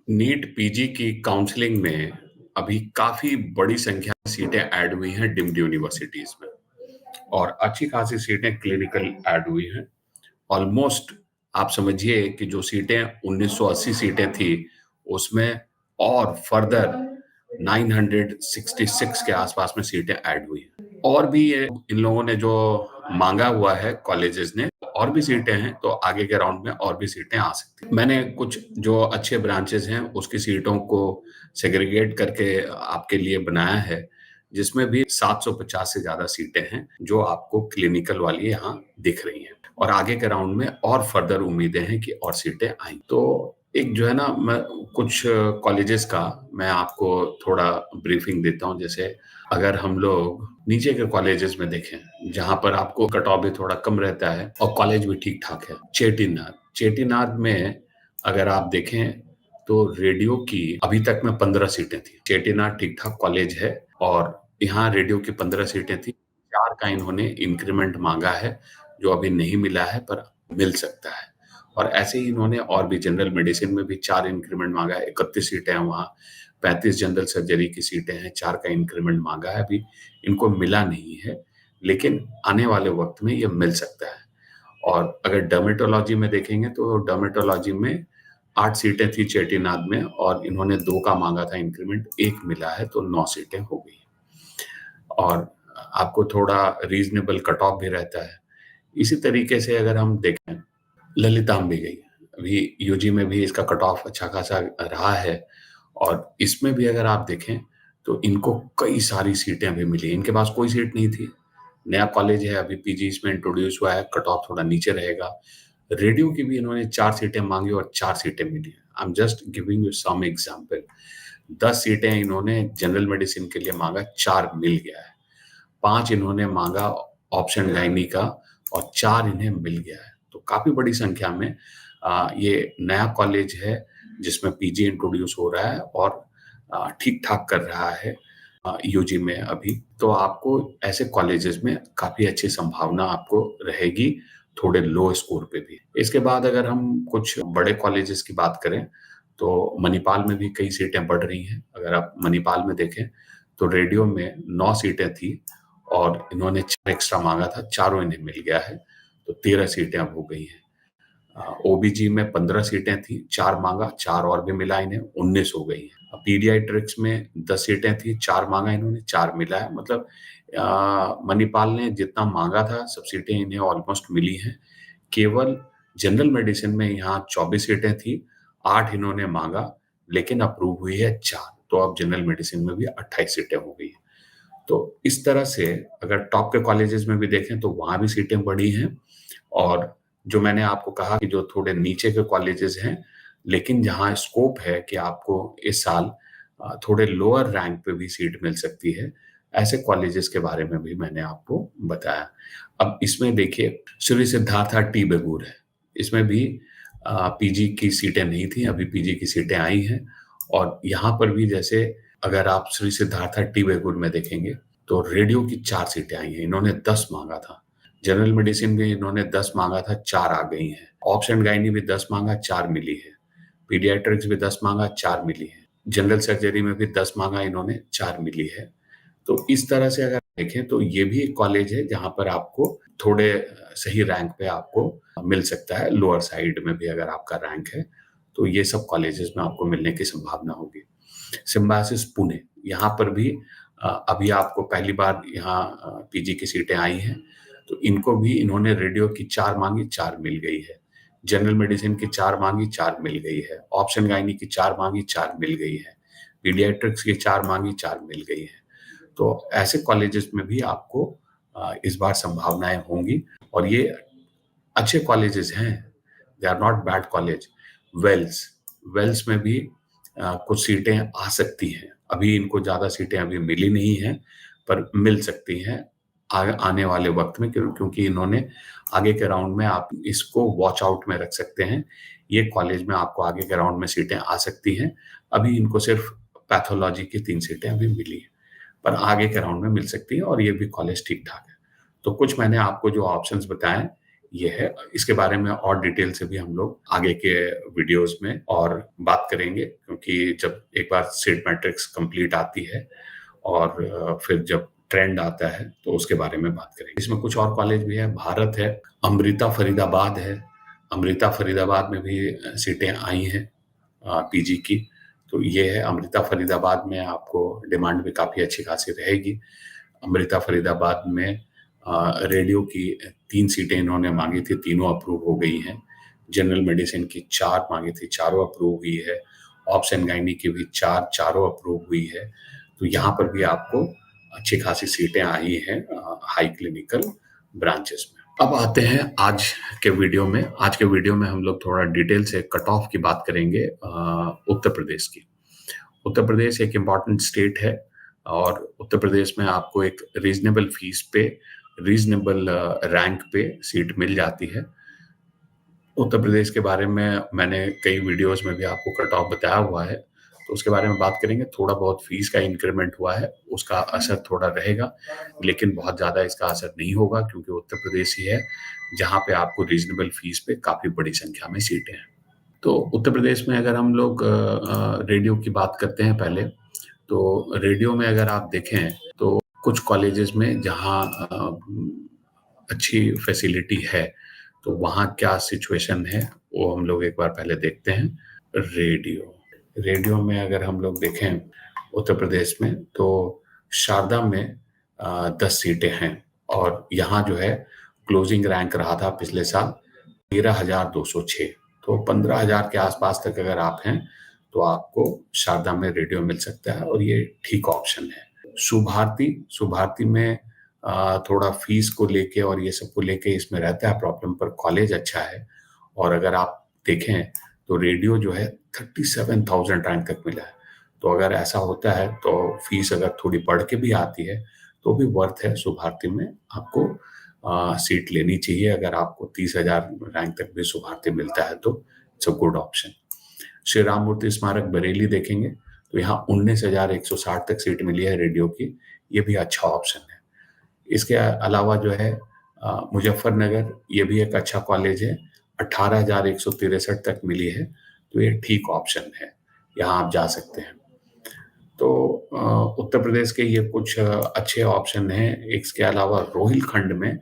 NEET PG की counselling में अभी काफी बड़ी संख्या में सीटें ऐड हुई हैं डीम्ड यूनिवर्सिटीज में और अच्छी खासी सीटें क्लिनिकल ऐड हुई हैं। ऑलमोस्ट आप समझिए कि जो सीटें 1980 सीटें थी उसमें और फर्दर 966 के आसपास में सीटें ऐड हुई हैं। और भी ये इन लोगों ने जो मांगा हुआ है कॉलेजेस ने, और भी सीटें हैं, तो आगे के राउंड में और भी सीटें आ सकती हैं। मैंने कुछ जो अच्छे ब्रांचेस हैं उसकी सीटों को सेग्रीगेट करके आपके लिए बनाया है, जिसमें भी 750 से ज्यादा सीटें हैं जो आपको क्लिनिकल वाली यहाँ दिख रही हैं। और आगे के राउंड में और फर्दर उम्मीदें हैं कि और सीटें आएंगी। तो एक जो है ना, मैं कुछ कॉलेजेस का मैं आपको थोड़ा ब्रीफिंग देता हूँ। जैसे अगर हम लोग नीचे के कॉलेजेस में देखें जहां पर आपको कट ऑफ भी थोड़ा कम रहता है और कॉलेज भी ठीक ठाक है, चेटीनाथ चेटीनाथ में अगर आप देखें तो रेडियो की अभी तक में 15 सीटें थी। चेटीनाथ ठीक ठाक कॉलेज है और यहाँ रेडियो की 15 सीटें थी। 4 का इन्होंने इंक्रीमेंट मांगा है जो अभी नहीं मिला है पर मिल सकता है। और ऐसे ही इन्होंने और भी जनरल मेडिसिन में भी 4 इंक्रीमेंट मांगा है। 31 सीटें हैं वहाँ। 35 जनरल सर्जरी की सीटें हैं। 4 का इंक्रीमेंट मांगा है, अभी इनको मिला नहीं है, लेकिन आने वाले वक्त में ये मिल सकता है। और अगर डर्मेटोलॉजी में देखेंगे तो डर्मेटोलॉजी में 8 सीटें थी चेटीनाथ में और इन्होंने 2 का मांगा था इंक्रीमेंट, 1 मिला है तो 9 सीटें हो गई। और आपको थोड़ा रीजनेबल कट ऑफ भी रहता है। इसी तरीके से अगर हम देखें, ललिताम भी गई, अभी यूजी में भी इसका कट ऑफ अच्छा खासा रहा है और इसमें भी अगर आप देखें तो इनको कई सारी सीटें अभी मिली। इनके पास कोई सीट नहीं थी, नया कॉलेज है, अभी पीजी इसमें इंट्रोड्यूस हुआ है, कट ऑफ थोड़ा नीचे रहेगा। रेडियो की भी इन्होंने 4 सीटें मांगी और 4 सीटें मिली। I am just giving you some example. 10 सीटें इन्होंने जनरल मेडिसिन के लिए मांगा, 4 मिल गया है। 5 इन्होंने मांगा ऑप्शन गायनी का और 4 इन्हें मिल गया है। तो काफी बड़ी संख्या में ये नया कॉलेज है जिसमें पीजी इंट्रोड्यूस हो रहा है और ठीक ठाक कर रहा है यूजी में अभी। तो आपको ऐसे कॉलेजेस में काफी अच्छी संभावना आपको रहेगी, थोड़े लो स्कोर पे भी। इसके बाद अगर हम कुछ बड़े कॉलेजेस की बात करें तो मणिपाल में भी कई सीटें बढ़ रही हैं। अगर आप मणिपाल में देखें तो रेडियो में 9 सीटें थी और इन्होंने 4 एक्स्ट्रा मांगा था, चारों इन्हें मिल गया है, तो 13 सीटें अब हो गई हैं। ओबीजी में 15 सीटें थी, 4 मांगा, 4 और भी मिला इन्हें, 19 हो गई है। पीडियाट्रिक्स में 10 सीटें थी, 4 मांगा इन्होंने, 4 मिला है। मतलब मणिपाल ने जितना मांगा था सब सीटें इन्हें ऑलमोस्ट मिली हैं। केवल जनरल मेडिसिन में यहाँ 24 सीटें थी, 8 इन्होंने मांगा, लेकिन अप्रूव हुई है 4, तो अब जनरल मेडिसिन में भी 28 सीटें हो गई हैं। तो इस तरह से अगर टॉप के कॉलेजेस में भी देखें तो वहां भी सीटें बढ़ी हैं। और जो मैंने आपको कहा कि जो थोड़े नीचे के कॉलेजेस हैं, लेकिन जहां स्कोप है कि आपको इस साल थोड़े लोअर रैंक पे भी सीट मिल सकती है, ऐसे कॉलेजेस के बारे में भी मैंने आपको बताया। अब इसमें देखिए, श्री सिद्धार्था टी बेगूर है, इसमें भी पीजी की सीटें नहीं थी, अभी पीजी की सीटें आई हैं। और यहाँ पर भी जैसे अगर आप श्री सिद्धार्था टी बेगूर में देखेंगे तो रेडियो की 4 सीटें आई हैं, इन्होंने 10 मांगा था। जनरल मेडिसिन में इन्होंने 10 मांगा था, 4 आ गई हैं। ऑप्शन गायनी भी 10 मांगा, 4 मिली है। पीडियाट्रिक्स भी 10 मांगा, 4 मिली है। जनरल सर्जरी में भी 10 मांगा इन्होंने, 4 मिली है। तो इस तरह से अगर देखें तो ये भी एक कॉलेज है जहां पर आपको थोड़े सही रैंक पे आपको मिल सकता है। लोअर साइड में भी अगर आपका रैंक है तो ये सब कॉलेजेस में आपको मिलने की संभावना होगी। सिम्बायोसिस पुणे, यहाँ पर भी अभी आपको पहली बार यहाँ पीजी की सीटें आई हैं, तो इनको भी इन्होंने रेडियो की 4 मांगी, 4 मिल गई है। जनरल मेडिसिन की 4 मांगी, 4 मिल गई है। ऑप्शन गायनी की 4 मांगी, 4 मिल गई है। पीडियाट्रिक्स की 4 मांगी, 4 मिल गई है। तो ऐसे कॉलेजेस में भी आपको इस बार संभावनाएं होंगी और ये अच्छे कॉलेजेस हैं, they are not bad college. Vels Vels में भी कुछ सीटें आ सकती हैं। अभी इनको ज़्यादा सीटें अभी मिली नहीं हैं, पर मिल सकती हैं आने वाले वक्त में, क्योंकि इन्होंने आगे के राउंड में आप इसको वॉच आउट में रख सकते हैं। ये कॉलेज में आपको आगे के राउंड में सीटें आ सकती हैं। अभी इनको सिर्फ पैथोलॉजी की 3 सीटें अभी मिली हैं, पर आगे के राउंड में मिल सकती है और ये भी कॉलेज ठीक ठाक है। तो कुछ मैंने आपको जो ऑप्शंस बताए, ये है। इसके बारे में और डिटेल से भी हम लोग आगे के वीडियोस में और बात करेंगे, क्योंकि जब एक बार सीट मैट्रिक्स कंप्लीट आती है और फिर जब ट्रेंड आता है तो उसके बारे में बात करेंगे। इसमें कुछ और कॉलेज भी है, भारत है, अमृता फरीदाबाद है। अमृता फरीदाबाद में भी सीटें आई हैं पीजी की। तो ये है अमृता फरीदाबाद में, आपको डिमांड भी काफ़ी अच्छी खासी रहेगी। अमृता फरीदाबाद में रेडियो की 3 सीटें इन्होंने मांगी थी, तीनों अप्रूव हो गई हैं। जनरल मेडिसिन की 4 मांगी थी, चारों अप्रूव हुई है। ऑब्स एंड गायनी की भी 4, चारों अप्रूव हुई है। तो यहाँ पर भी आपको अच्छी खासी सीटें आई हैं हाई क्लिनिकल ब्रांचेस में। अब आते हैं आज के वीडियो में। आज के वीडियो में हम लोग थोड़ा डिटेल से कट ऑफ की बात करेंगे उत्तर प्रदेश की। उत्तर प्रदेश एक इम्पॉर्टेंट स्टेट है और उत्तर प्रदेश में आपको एक रीजनेबल फीस पे, रीजनेबल रैंक पे सीट मिल जाती है। उत्तर प्रदेश के बारे में मैंने कई वीडियोस में भी आपको कट ऑफ बताया हुआ है, तो उसके बारे में बात करेंगे। थोड़ा बहुत फीस का इंक्रीमेंट हुआ है, उसका असर थोड़ा रहेगा, लेकिन बहुत ज़्यादा इसका असर नहीं होगा, क्योंकि उत्तर प्रदेश ही है जहाँ पे आपको रीजनेबल फीस पे काफ़ी बड़ी संख्या में सीटें हैं। तो उत्तर प्रदेश में अगर हम लोग रेडियो की बात करते हैं पहले, तो रेडियो में अगर आप देखें तो कुछ कॉलेजेस में जहाँ अच्छी फैसिलिटी है, तो वहाँ क्या सिचुएशन है वो हम लोग एक बार पहले देखते हैं। रेडियो में अगर हम लोग देखें उत्तर प्रदेश में, तो शारदा में 10 सीटें हैं और यहाँ जो है क्लोजिंग रैंक रहा था पिछले साल 13,206। तो 15,000 के आसपास तक अगर आप हैं तो आपको शारदा में रेडियो मिल सकता है और ये ठीक ऑप्शन है। सुभारती में थोड़ा फीस को लेके और ये सब को लेके इसमें रहता है प्रॉब्लम, पर कॉलेज अच्छा है। और अगर आप देखें तो रेडियो जो है 37,000 रैंक तक मिला है। तो अगर ऐसा होता है तो फीस अगर थोड़ी बढ़ के भी आती है तो भी वर्थ है। सुभारती में आपको सीट लेनी चाहिए। अगर आपको 30,000 रैंक तक भी सुभारती मिलता है तो it's a good option. Shri Ram Murti Smarak Bareilly देखेंगे तो यहाँ 19,160 तक सीट मिली है रेडियो की, ये भी अच्छा ऑप्शन है। इसके अलावा जो है मुजफ्फरनगर, ये भी एक अच्छा कॉलेज है, 18,163 तक मिली है, तो ये ठीक ऑप्शन है, यहाँ आप जा सकते हैं। तो उत्तर प्रदेश के ये कुछ अच्छे ऑप्शन हैं। इसके अलावा रोहिलखंड में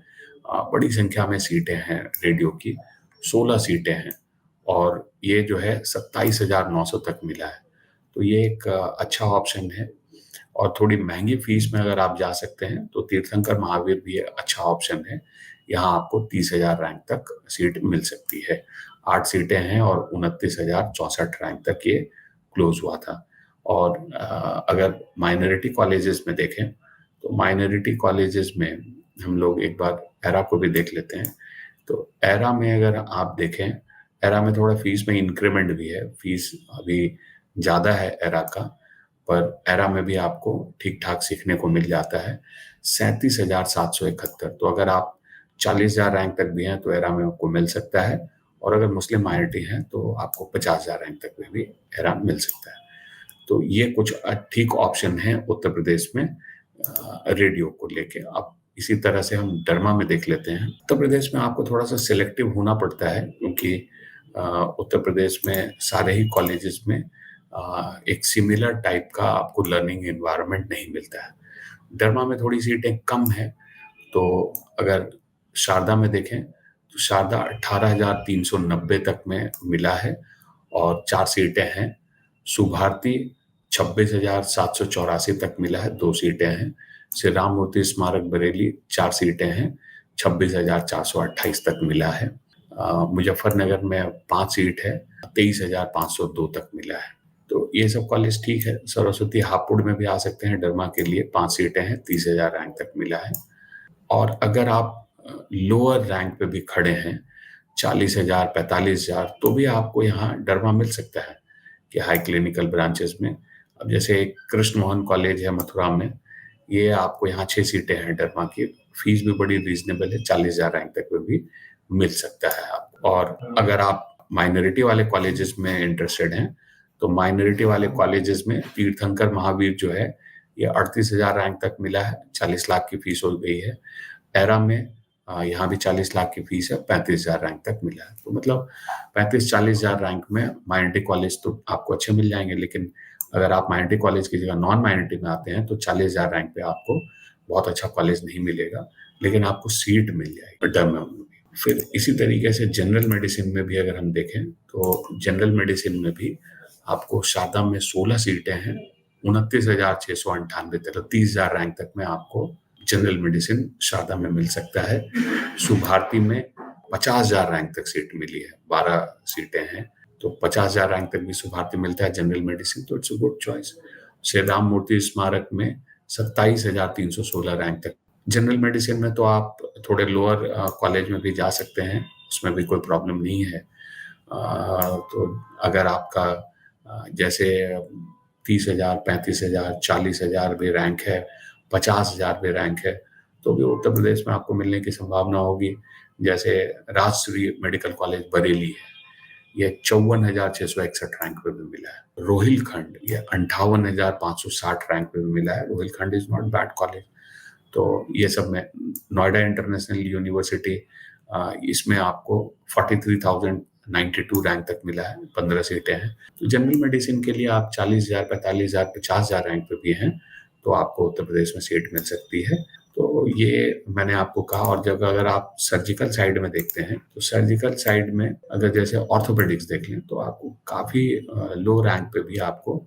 बड़ी संख्या में सीटें हैं रेडियो की, 16 सीटें हैं और ये जो है 27,900 तक मिला है। तो ये एक अच्छा ऑप्शन है। और थोड़ी महंगी फीस में अगर आप जा सकते हैं तो तीर्थंकर महावीर भी अच्छा ऑप्शन है। यहाँ आपको 30,000 रैंक तक सीट मिल सकती है। 8 सीटें हैं और 29,064 रैंक तक ये क्लोज हुआ था। और अगर माइनॉरिटी कॉलेजेस में देखें तो माइनॉरिटी कॉलेजेस में हम लोग एक बार एरा को भी देख लेते हैं। तो एरा में अगर आप देखें, एरा में थोड़ा फीस में इंक्रीमेंट भी है, फीस अभी ज़्यादा है एरा का, पर एरा में भी आपको ठीक ठाक सीखने को मिल जाता है। 37,771। तो अगर आप 40,000 रैंक तक भी हैं तो एरा में आपको मिल सकता है, और अगर मुस्लिम माइनॉरिटी हैं तो आपको 50,000 रैंक तक में भी एरा मिल सकता है। तो ये कुछ ठीक ऑप्शन है उत्तर प्रदेश में रेडियो को लेके। अब इसी तरह से हम डरमा में देख लेते हैं। उत्तर प्रदेश में आपको थोड़ा सा सिलेक्टिव होना पड़ता है, क्योंकि उत्तर प्रदेश में सारे ही कॉलेजेस में एक सिमिलर टाइप का आपको लर्निंग एनवायरनमेंट नहीं मिलता है। डरमा में थोड़ी सीटें कम है। तो अगर शारदा में देखें तो शारदा 18,390 तक में मिला है और 4 सीटें हैं। सुभारती 26,784 तक मिला है, 2 सीटें हैं। श्री राम मूर्ति स्मारक बरेली 4 सीटें हैं, 26,428 तक मिला है। मुजफ्फरनगर में 5 सीट है, 23,502 तक मिला है। तो ये सब कॉलेज ठीक है। सरस्वती हापुड़ में भी आ सकते हैं डरमा के लिए, 5 सीटें हैं, 30,000 रैंक तक मिला है। और अगर आप लोअर रैंक पे भी खड़े हैं, 40,000, 45,000, तो भी आपको यहाँ डरमा मिल सकता है कि हाई क्लिनिकल ब्रांचेस में। अब जैसे एक कृष्ण मोहन कॉलेज है मथुरा में, ये आपको यहाँ 6 सीटें हैं डरमा की, फीस भी बड़ी रीजनेबल है, 40,000 रैंक तक में भी मिल सकता है आपको। और अगर आप माइनॉरिटी वाले कॉलेजेस में इंटरेस्टेड हैं तो माइनॉरिटी वाले कॉलेजेस में तीर्थंकर महावीर जो है ये 38,000 रैंक तक मिला है, 40 लाख की फीस हो गई है। एरा में यहाँ भी 40 लाख की फीस है, 35,000 रैंक तक मिला है। तो मतलब 35-40,000 रैंक में माइनॉरिटी कॉलेज तो आपको अच्छे मिल जाएंगे, लेकिन अगर आप माइनॉरिटी कॉलेज की जगह नॉन माइनॉरिटी में आते हैं तो 40,000 रैंक पे आपको बहुत अच्छा कॉलेज नहीं मिलेगा, लेकिन आपको सीट मिल जाएगी टर्म में। फिर इसी तरीके से जनरल मेडिसिन में भी अगर हम देखें तो जनरल मेडिसिन में भी आपको शारदा में 16 सीटें हैं, 29,698 तक, 30,000 रैंक तक में आपको जनरल मेडिसिन शारदा में मिल सकता है। सुभारती में 50,000 रैंक तक सीट मिली है, 12 सीटें हैं, तो 50,000 रैंक तक भी सुभारती मिलता है जनरल मेडिसिन, तो it's a good choice. Shri Ram Murti Smarak में 27,316 रैंक तक। जनरल मेडिसिन में तो आप थोड़े लोअर कॉलेज में भी जा सकते हैं, उसमें भी कोई प्रॉब्लम नहीं है। तो अगर आपका जैसे 30,000, 35,000, 40,000 भी रैंक है, 50,000 भी रैंक है, तो भी उत्तर प्रदेश में आपको मिलने की संभावना होगी। जैसे राजश्री मेडिकल कॉलेज बरेली है, ये 54,661 रैंक पे भी मिला है। रोहिलखंड ये 58,560 रैंक पे भी मिला है। Rohilkhand is not bad college. तो ये सब में नोएडा इंटरनेशनल यूनिवर्सिटी, इसमें आपको 43,092 रैंक तक मिला है, 15 सीटें हैं। तो जनरल मेडिसिन के लिए आप 40,000, 45,000, 50,000 रैंक पे भी हैं तो आपको उत्तर प्रदेश में सीट मिल सकती है। तो ये मैंने आपको कहा। और जब अगर आप सर्जिकल साइड में देखते हैं तो सर्जिकल साइड में अगर जैसे ऑर्थोपेडिक्स देख लें तो आपको काफी लो रैंक पे भी आपको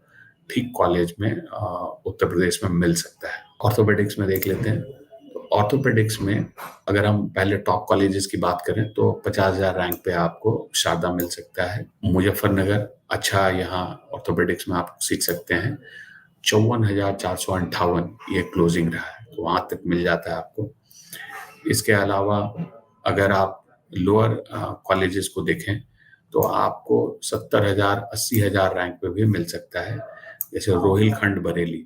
ठीक कॉलेज में उत्तर प्रदेश में मिल सकता है। ऑर्थोपेडिक्स में देख लेते हैं। ऑर्थोपेडिक्स में अगर हम पहले टॉप कॉलेजेस की बात करें तो 50,000 रैंक पे आपको शारदा मिल सकता है। मुजफ्फरनगर अच्छा यहाँ ऑर्थोपेडिक्स में आप सीख सकते हैं। 54,458 ये क्लोजिंग रहा है, तो वहां तक मिल जाता है आपको। इसके अलावा अगर आप लोअर कॉलेजेस को देखें तो आपको 70,000, 80,000 रैंक पे भी मिल सकता है। जैसे रोहिलखंड बरेली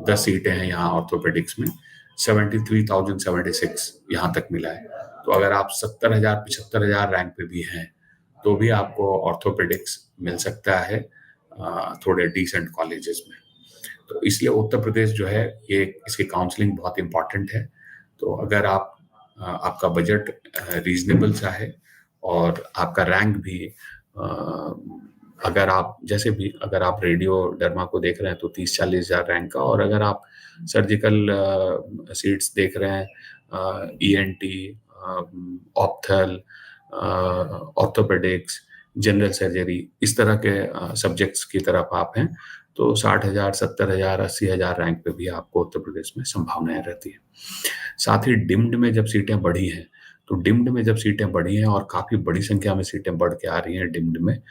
10 सीटें हैं यहाँ ऑर्थोपेडिक्स में, 73,076 यहाँ तक मिला है। तो अगर आप 70,000, 75,000 रैंक पे भी हैं तो भी आपको ऑर्थोपेडिक्स मिल सकता है थोड़े डिसेंट कॉलेजेस में। तो इसलिए उत्तर प्रदेश जो है ये इसकी काउंसलिंग बहुत इंपॉर्टेंट है। तो अगर आप आपका बजट रीजनेबल सा है और आपका रैंक भी अगर आप जैसे भी अगर आप रेडियो डर्मा को देख रहे हैं तो 30-40 हजार रैंक का, और अगर आप सर्जिकल सीट्स देख रहे हैं ईएनटी, ऑप्थल, ऑर्थोपेडिक्स, जनरल सर्जरी, इस तरह के सब्जेक्ट्स की तरफ आप हैं तो 60,000, 70,000, 80,000 रैंक पे भी आपको उत्तर प्रदेश में संभावनाएं रहती है। साथ ही डिम्ड में जब सीटें बढ़ी हैं तो डिम्ड में जब सीटें बढ़ी हैं और काफी बड़ी संख्या में सीटें बढ़ के आ रही हैं डिम्ड में,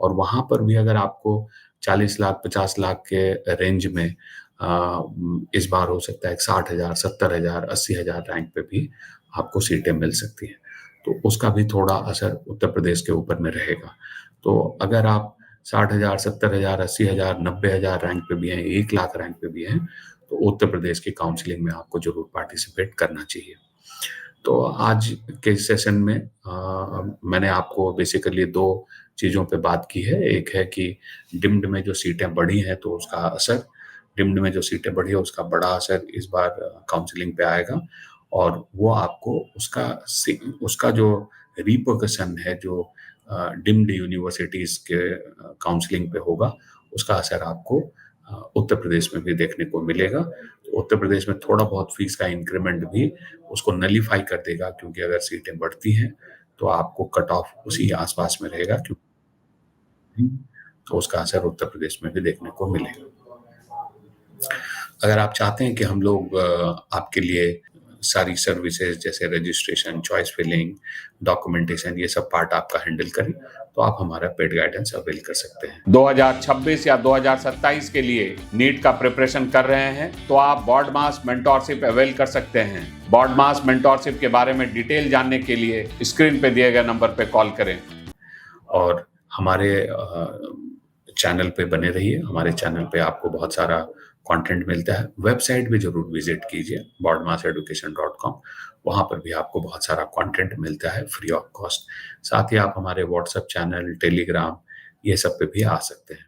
और वहां पर भी अगर आपको 40 लाख, 50 लाख के रेंज में इस बार हो सकता है 60,000, 70,000, 80,000 रैंक पे भी आपको सीटें मिल सकती हैं। तो उसका भी थोड़ा असर उत्तर प्रदेश के ऊपर में रहेगा। तो अगर आप 60,000, 70,000, 80,000, 90,000 रैंक पे भी हैं, 1 लाख रैंक पे भी हैं, तो उत्तर प्रदेश की काउंसलिंग में आपको जरूर पार्टिसिपेट करना चाहिए। तो आज के सेशन में मैंने आपको बेसिकली 2 चीज़ों पे बात की है। एक है कि डिम्ड में जो सीटें बढ़ी हैं तो उसका असर, डिम्ड में जो सीटें बढ़ी है उसका बड़ा असर इस बार काउंसलिंग पे आएगा, और वो आपको उसका जो रिपरकशन है जो डिम्ड यूनिवर्सिटीज के काउंसलिंग पे होगा, उसका असर आपको उत्तर प्रदेश में भी देखने को मिलेगा। तो उत्तर प्रदेश में थोड़ा बहुत फीस का इंक्रीमेंट भी उसको नलीफाई कर देगा, क्योंकि अगर सीटें बढ़ती हैं तो आपको कट ऑफ उसी आसपास में रहेगा, क्योंकि तो उसका असर उत्तर प्रदेश में भी देखने को मिलेगा। अगर आप चाहते हैं कि हम लोग आपके लिए सारी सर्विसेज जैसे रजिस्ट्रेशन, चॉइस फिलिंग, डॉक्यूमेंटेशन, ये सब पार्ट आपका हैंडल करें तो आप हमारा पेड गाइडेंस अवेल कर सकते हैं। 2026 या 2027 के लिए नीट का प्रिपरेशन कर रहे हैं तो आप बॉर्ड मास मेंटोरशिप अवेल कर सकते हैं। बॉर्ड मास मेंटोरशिप के बारे में डिटेल जानने के लिए स्क्रीन पे दिए गए नंबर पे कॉल करें और हमारे चैनल पे बने रहिए। हमारे चैनल पे आपको बहुत सारा कंटेंट मिलता है। वेबसाइट भी जरूर विजिट कीजिए boardmasseducation.com, वहां पर भी आपको बहुत सारा कंटेंट मिलता है फ्री ऑफ कॉस्ट। साथ ही आप हमारे व्हाट्सएप चैनल, टेलीग्राम, ये सब पे भी आ सकते हैं।